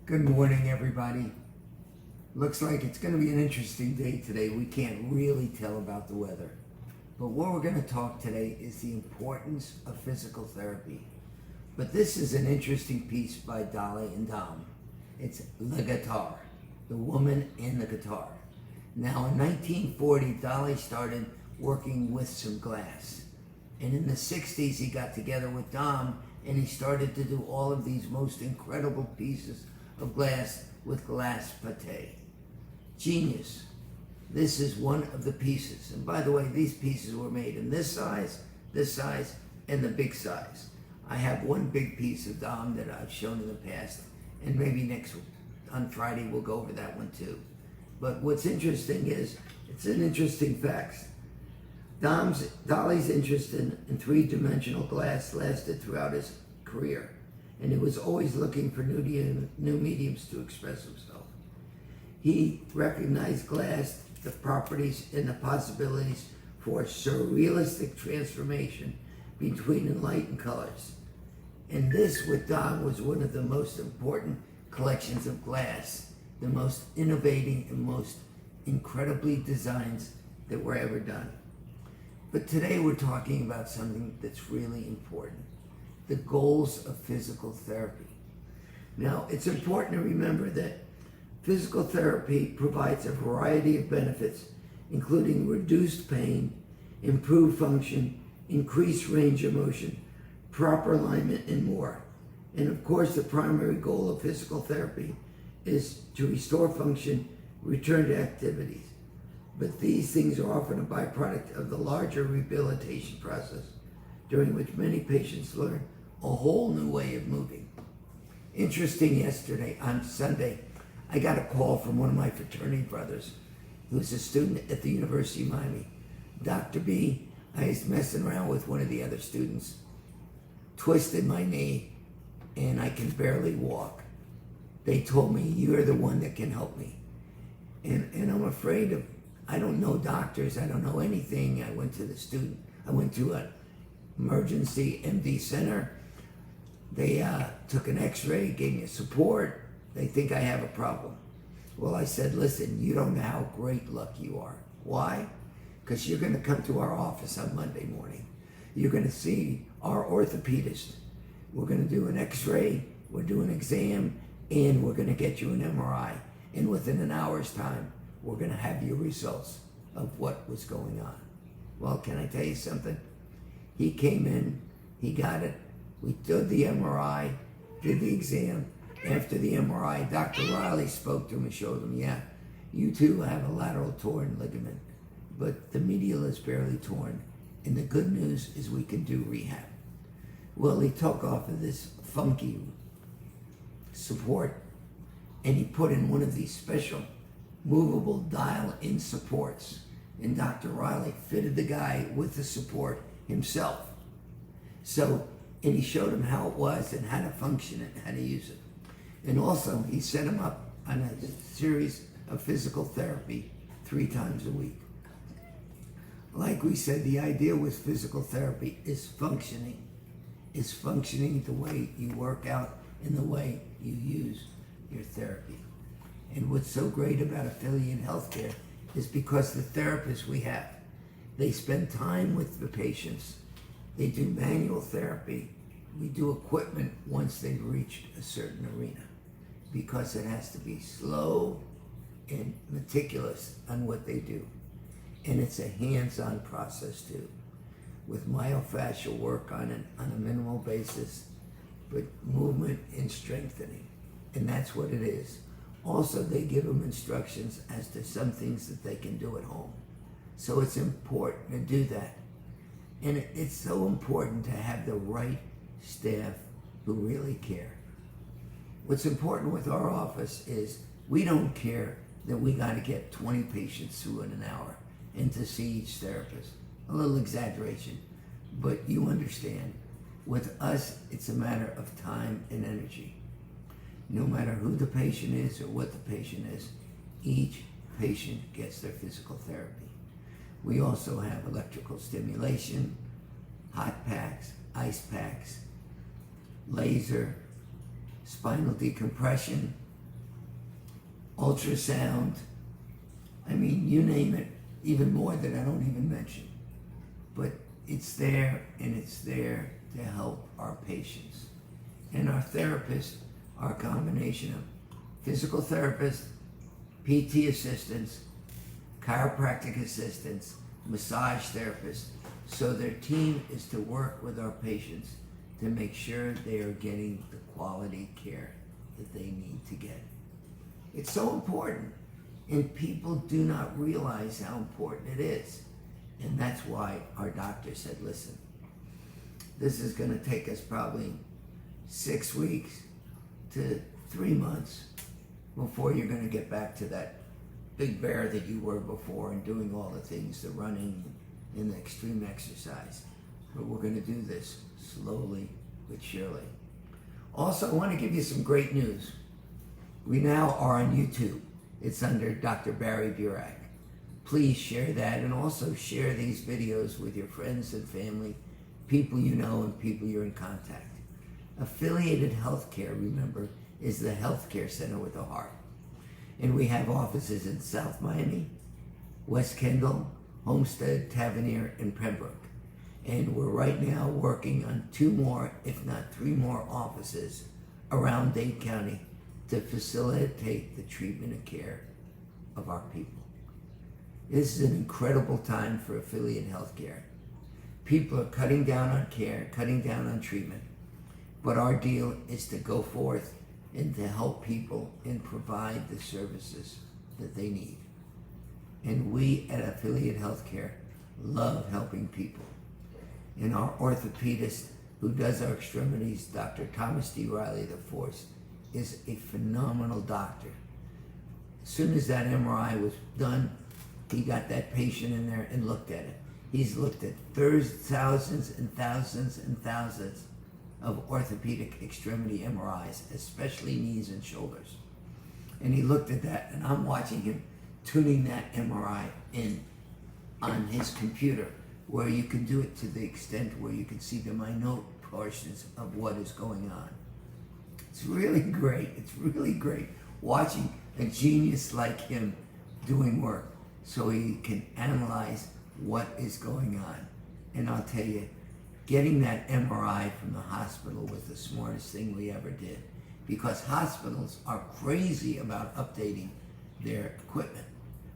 Good morning, everybody. Looks like it's going to be an interesting day today. We can't really tell about the weather. But what we're going to talk today is the importance of physical therapy. But this is an interesting piece by Dolly and Dom. It's La Guitar, the woman and the guitar. Now, in 1940, Dolly started working with some glass. And in the 60s, he got together with Dom and he started to do all of these most incredible pieces of glass with glass pate. Genius. This is one of the pieces. And by the way, these pieces were made in this size, and the big size. I have one big piece of Dom that I've shown in the past, and maybe on Friday we'll go over that one too. But what's interesting is, it's an interesting fact. Dolly's interest in three-dimensional glass lasted throughout his career, and he was always looking for new mediums to express himself. He recognized glass, the properties and the possibilities for surrealistic transformation between light and colors. And this, with Dom, was one of the most important collections of glass, the most innovating and most incredibly designs that were ever done. But today we're talking about something that's really important: the goals of physical therapy. Now, it's important to remember that physical therapy provides a variety of benefits, including reduced pain, improved function, increased range of motion, proper alignment, and more. And of course, the primary goal of physical therapy is to restore function, return to activities. But these things are often a byproduct of the larger rehabilitation process, during which many patients learn a whole new way of moving. Interesting, yesterday, on Sunday, I got a call from one of my fraternity brothers, who's a student at the University of Miami. Dr. B, I was messing around with one of the other students, twisted my knee, and I can barely walk. They told me, you're the one that can help me. And I'm afraid of, I don't know doctors, I don't know anything. I went to an emergency MD center. They took an x-ray, gave me a support. They think I have a problem. Well, I said, listen, you don't know how great luck you are. Why? Because you're going to come to our office on Monday morning. You're going to see our orthopedist. We're going to do an x-ray, we'll do an exam, and we're going to get you an MRI. And within an hour's time, we're going to have your results of what was going on. Well, can I tell you something? He came in, he got it. We did the MRI, did the exam. After the MRI, Dr. Riley spoke to him and showed him, yeah, you too have a lateral torn ligament, but the medial is barely torn. And the good news is we can do rehab. Well, he took off of this funky support and he put in one of these special movable dial-in supports. And Dr. Riley fitted the guy with the support himself. And he showed him how it was and how to function it and how to use it. And also, he set him up on a series of physical therapy 3 times a week. Like we said, the idea with physical therapy is functioning. It's functioning the way you work out and the way you use your therapy. And what's so great about affiliate healthcare is because the therapists we have, they spend time with the patients. They do manual therapy. We do equipment once they've reached a certain arena, because it has to be slow and meticulous on what they do. And it's a hands-on process too, with myofascial work on a minimal basis, but movement and strengthening. And that's what it is. Also, they give them instructions as to some things that they can do at home. So it's important to do that. And it's so important to have the right staff who really care. What's important with our office is we don't care that we got to get 20 patients through in an hour and to see each therapist. A little exaggeration, but you understand. With us, it's a matter of time and energy. No matter who the patient is or what the patient is, each patient gets their physical therapy. We also have electrical stimulation, hot packs, ice packs, laser, spinal decompression, ultrasound, I mean, you name it, even more that I don't even mention. But it's there, and it's there to help our patients. And our therapists are a combination of physical therapists, PT assistants, chiropractic assistants, massage therapists. So their team is to work with our patients to make sure they are getting the quality care that they need to get. It's so important, and people do not realize how important it is. And that's why our doctor said, listen, this is going to take us probably 6 weeks to 3 months before you're going to get back to that big bear that you were before and doing all the things, the running and the extreme exercise. But we're going to do this slowly but surely. Also, I want to give you some great news. We now are on YouTube. It's under Dr. Barry Burak. Please share that, and also share these videos with your friends and family, people you know and people you're in contact. Affiliated Healthcare, remember, is the healthcare center with a heart. And we have offices in South Miami, West Kendall, Homestead, Tavernier, and Pembroke. And we're right now working on 2 more, if not 3 more offices around Dade County to facilitate the treatment and care of our people. This is an incredible time for affiliate healthcare. People are cutting down on care, cutting down on treatment, but our deal is to go forth and to help people and provide the services that they need. And we at Affiliate Healthcare love helping people. And our orthopedist who does our extremities, Dr. Thomas D. Riley IV, is a phenomenal doctor. As soon as that MRI was done, he got that patient in there and looked at it. He's looked at thousands and thousands and thousands of orthopedic extremity MRIs, especially knees and shoulders. And he looked at that, and I'm watching him tuning that MRI in on his computer, where you can do it to the extent where you can see the minute portions of what is going on. It's really great. It's really great watching a genius like him doing work so he can analyze what is going on. And I'll tell you, getting that MRI from the hospital was the smartest thing we ever did, because hospitals are crazy about updating their equipment.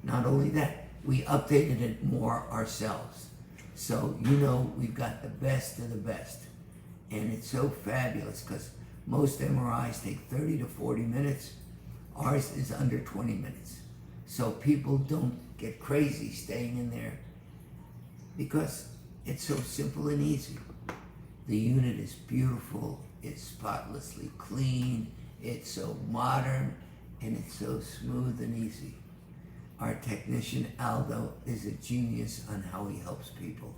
Not only that, we updated it more ourselves. So, you know, we've got the best of the best. And it's so fabulous because most MRIs take 30 to 40 minutes. Ours is under 20 minutes. So people don't get crazy staying in there because it's so simple and easy. The unit is beautiful, it's spotlessly clean, it's so modern, and it's so smooth and easy. Our technician, Aldo, is a genius on how he helps people,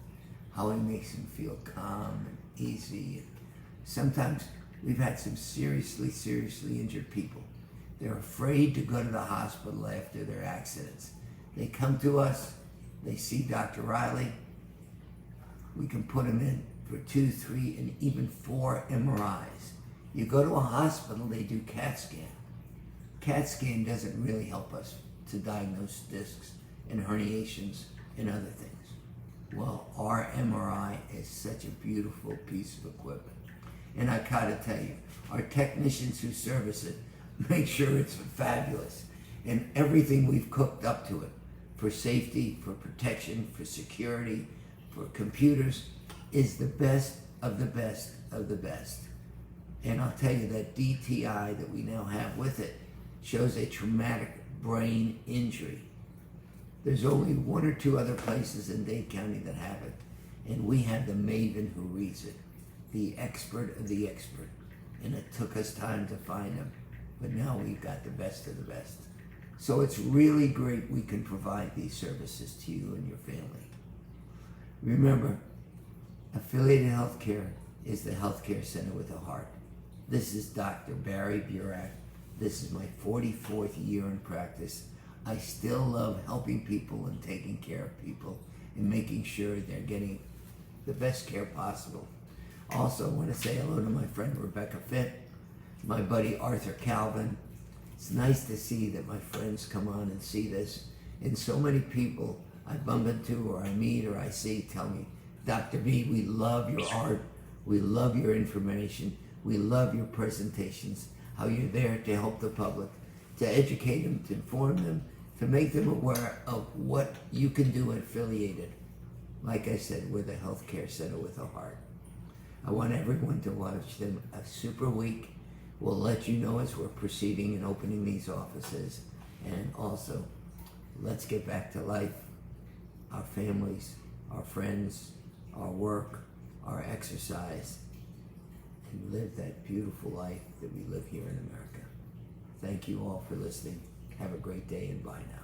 how he makes them feel calm and easy. Sometimes we've had some seriously injured people. They're afraid to go to the hospital after their accidents. They come to us, they see Dr. Riley. We can put them in for 2, 3, and even 4 MRIs. You go to a hospital, they do CAT scan. CAT scan doesn't really help us to diagnose discs and herniations and other things. Well, our MRI is such a beautiful piece of equipment. And I gotta tell you, our technicians who service it make sure it's fabulous. And everything we've cooked up to it, for safety, for protection, for security, for computers, is the best of the best of the best. And I'll tell you, that DTI that we now have with it shows a traumatic brain injury. There's only 1 or 2 other places in Dade County that have it, and we have the maven who reads it, the expert of the expert. And it took us time to find them, but now we've got the best of the best. So it's really great we can provide these services to you and your family. Remember, Affiliated Healthcare is the healthcare center with a heart. This is Dr. Barry Burak. This is my 44th year in practice. I still love helping people and taking care of people and making sure they're getting the best care possible. Also, I want to say hello to my friend Rebecca Fitt, my buddy Arthur Calvin, It's nice to see that my friends come on and see this. And so many people I bump into or I meet or I see tell me, Dr. B, we love your art. We love your information. We love your presentations, how you're there to help the public, to educate them, to inform them, to make them aware of what you can do affiliated. Like I said, we're the healthcare center with a heart. I want everyone to watch them a super week. We'll let you know as we're proceeding and opening these offices. And also, let's get back to life, our families, our friends, our work, our exercise, and live that beautiful life that we live here in America. Thank you all for listening. Have a great day and bye now.